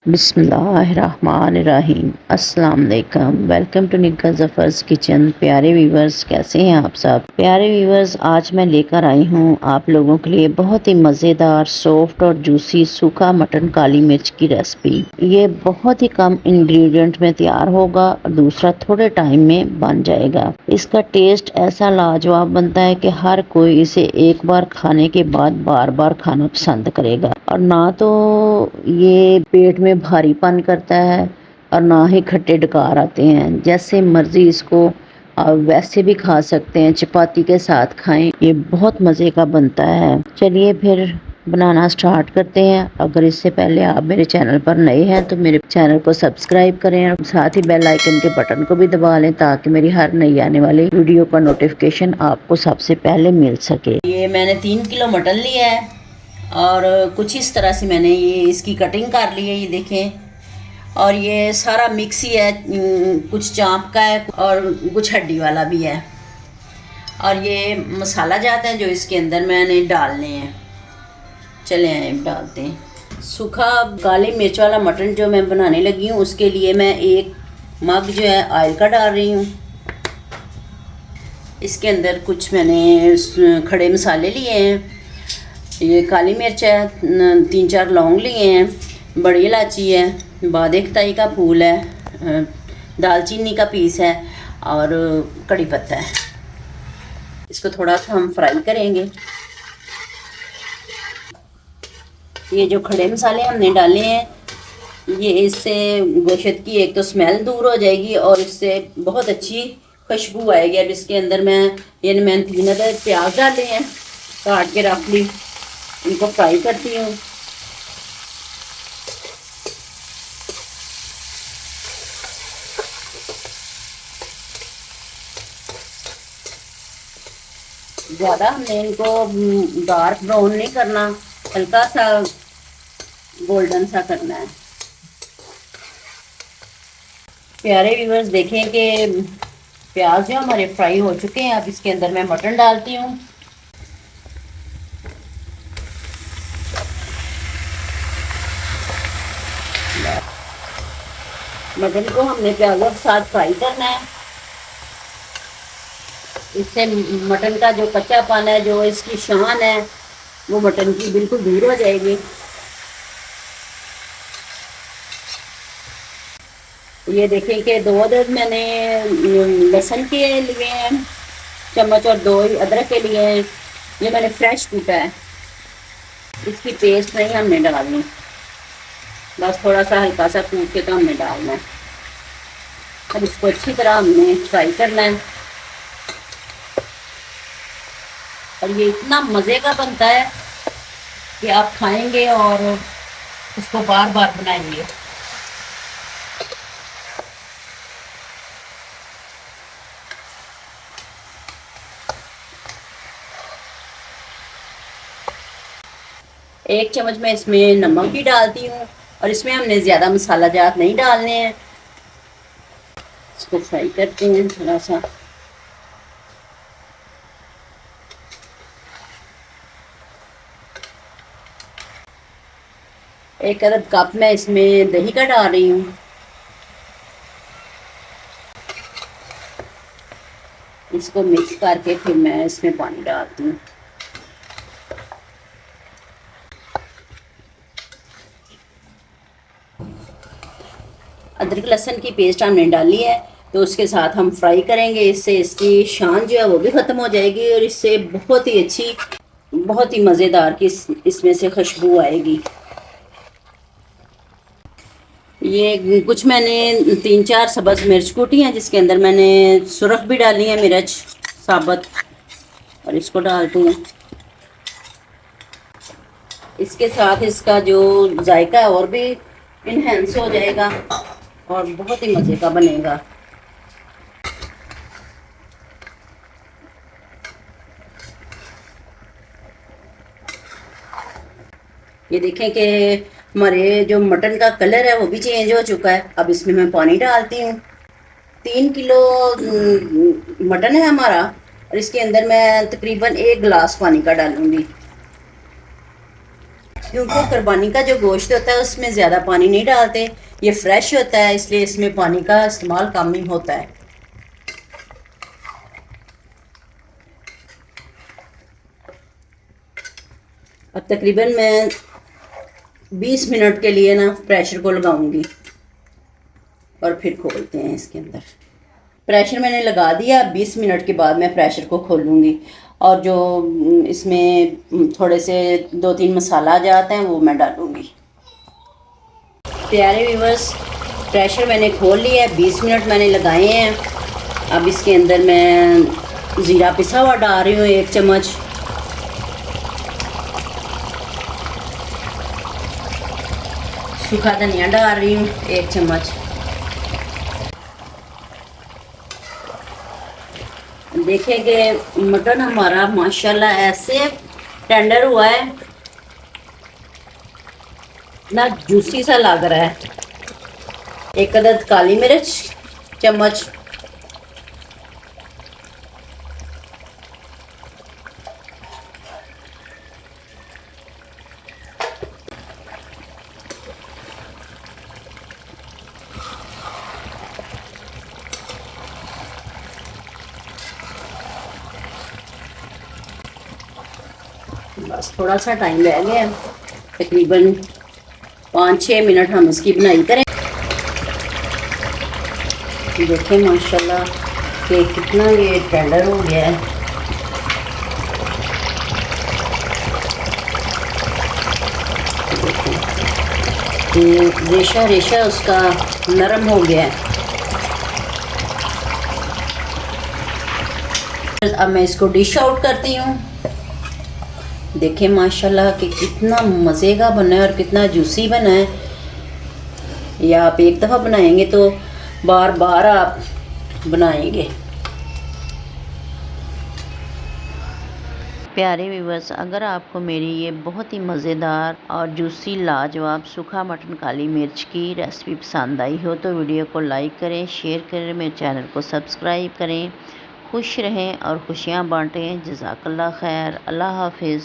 बिस्मिल्लाहिर्रहमानिर्रहीम अस्सलाम वालेकुम। वेलकम टू निक्का ज़फ़र्स किचन। प्यारे व्यूवर्स, कैसे हैं आप सब? प्यारे व्यूवर्स, आज मैं लेकर आई हूँ आप लोगों के लिए बहुत ही मज़ेदार, सॉफ्ट और जूसी सूखा मटन काली मिर्च की रेसिपी। ये बहुत ही कम इंग्रेडिएंट में तैयार होगा और दूसरा थोड़े टाइम में बन जाएगा। इसका टेस्ट ऐसा लाजवाब बनता है कि हर कोई इसे एक बार खाने के बाद बार बार खाना पसंद करेगा। और ना तो ये पेट में भारीपन करता है और ना ही खट्टे डकार आते हैं। जैसे मर्ज़ी इसको आप वैसे भी खा सकते हैं, चपाती के साथ खाएं, ये बहुत मज़े का बनता है। चलिए फिर बनाना स्टार्ट करते हैं। अगर इससे पहले आप मेरे चैनल पर नए हैं तो मेरे चैनल को सब्सक्राइब करें और साथ ही बेल आइकन के बटन को भी दबा लें ताकि मेरी हर नई आने वाली वीडियो का नोटिफिकेशन आपको सबसे पहले मिल सके। ये मैंने 3 किलो मटन लिया है और कुछ इस तरह से मैंने ये इसकी कटिंग कर ली है, ये देखें। और ये सारा मिक्स ही है, कुछ चाँप का है और कुछ हड्डी वाला भी है। और ये मसाला जाता है जो इसके अंदर मैंने डालने हैं। चले आए डालते हैं। सूखा काली मिर्च वाला मटन जो मैं बनाने लगी हूँ उसके लिए मैं 1 मग जो है ऑयल का डाल रही हूँ। इसके अंदर कुछ मैंने खड़े मसाले लिए हैं। ये काली मिर्च है, 3-4 लौंग लिए हैं, बड़ी इलायची है, बादे ताई का फूल है, दालचीनी का पीस है और कड़ी पत्ता है। इसको थोड़ा सा हम फ्राई करेंगे। ये जो खड़े मसाले हमने डाले हैं ये इससे गोश्त की एक तो स्मेल दूर हो जाएगी और इससे बहुत अच्छी खुशबू आएगी। अब इसके अंदर मैंने 3 अदद प्याज डाले हैं, काट के रख ली। इनको फ्राई करती हूँ। ज़्यादा हमने इनको डार्क ब्राउन नहीं करना, हल्का सा गोल्डन सा करना है। प्यारे व्यूअर्स, देखें कि प्याज जो हमारे फ्राई हो चुके हैं। अब इसके अंदर मैं मटन डालती हूँ। मटन को हमने प्याजों के साथ फ्राई करना है। इससे मटन का जो कच्चापन है, जो इसकी शान है, वो मटन की बिल्कुल दूर हो जाएगी। ये देखें कि 2 अदद मैंने लहसुन के लिए हैं चम्मच और 2 अदरक के लिए हैं। ये मैंने फ्रेश कूटा है, इसकी पेस्ट नहीं हमने डालनी, बस थोड़ा सा हल्का सा कूट के तो हमने डालना है। अब इसको अच्छी तरह हमने फ्राई करना है। और ये इतना मज़े का बनता है कि आप खाएंगे और इसको बार बार बनाएंगे। एक चम्मच में इसमें नमक भी डालती हूँ और इसमें हमने ज़्यादा मसाला जात नहीं डालने हैं। इसको फ्राई करते हैं थोड़ा सा। एक अदद कप मैं इसमें दही का डाल रही हूँ। इसको मिक्स करके फिर मैं इसमें पानी डालती हूँ। अदरक लहसुन की पेस्ट हमने डाली है तो उसके साथ हम फ्राई करेंगे। इससे इसकी शान जो है वो भी ख़त्म हो जाएगी और इससे बहुत ही अच्छी, बहुत ही मज़ेदार की इसमें से खुशबू आएगी। ये कुछ मैंने 3-4 सब्ज़ मिर्च कूटी हैं जिसके अंदर मैंने सुरख भी डाली है, मिर्च साबुत, और इसको डालती हूँ। इसके साथ इसका जो जायका है और भी इन्हेंस हो जाएगा और बहुत ही मज़े का बनेगा। ये देखें कि हमारे जो मटन का कलर है वो भी चेंज हो चुका है। अब इसमें मैं पानी डालती हूँ। 3 किलो मटन है हमारा और इसके अंदर मैं तकरीबन 1 गिलास पानी का डालूंगी। क्योंकि कुर्बानी का जो गोश्त होता है उसमें ज़्यादा पानी नहीं डालते, ये फ्रेश होता है इसलिए इसमें पानी का इस्तेमाल कम ही होता है। अब तकरीबन मैं 20 मिनट के लिए ना प्रेशर को लगाऊंगी और फिर खोलते हैं इसके अंदर। प्रेशर मैंने लगा दिया, 20 मिनट के बाद मैं प्रेशर को खोलूँगी और जो इसमें थोड़े से 2-3 मसाला जाते हैं वो मैं डालूँगी। प्यारे व्यूअर्स, प्रेशर मैंने खोल लिया है, 20 मिनट मैंने लगाए हैं। अब इसके अंदर मैं ज़ीरा पिसा हुआ डाल रही हूँ 1 चम्मच, सूखा धनिया डाल रही हूँ 1 चम्मच। देखेंगे मटन हमारा माशाल्लाह ऐसे टेंडर हुआ है ना, जूसी सा लग रहा है। 1 अदद काली मिर्च चम्मच, बस थोड़ा सा टाइम रह गया, तकरीबन 5-6 मिनट हम इसकी बनाई करें। देखें माशाल्लाह कि कितना ये टेंडर हो गया है। रेशा रेशा उसका नरम हो गया है। अब मैं इसको डिश आउट करती हूँ। देखें माशाल्लाह कि कितना मज़े का बना है और कितना जूसी बना है। ये आप एक दफ़ा बनाएंगे तो बार बार आप बनाएंगे। प्यारे व्यूअर्स, अगर आपको मेरी ये बहुत ही मज़ेदार और जूसी लाजवाब सूखा मटन काली मिर्च की रेसिपी पसंद आई हो तो वीडियो को लाइक करें, शेयर करें, मेरे चैनल को सब्सक्राइब करें। खुश रहें और खुशियाँ बांटें। जज़ाकल्लाह खैर। अल्लाह हाफिज़।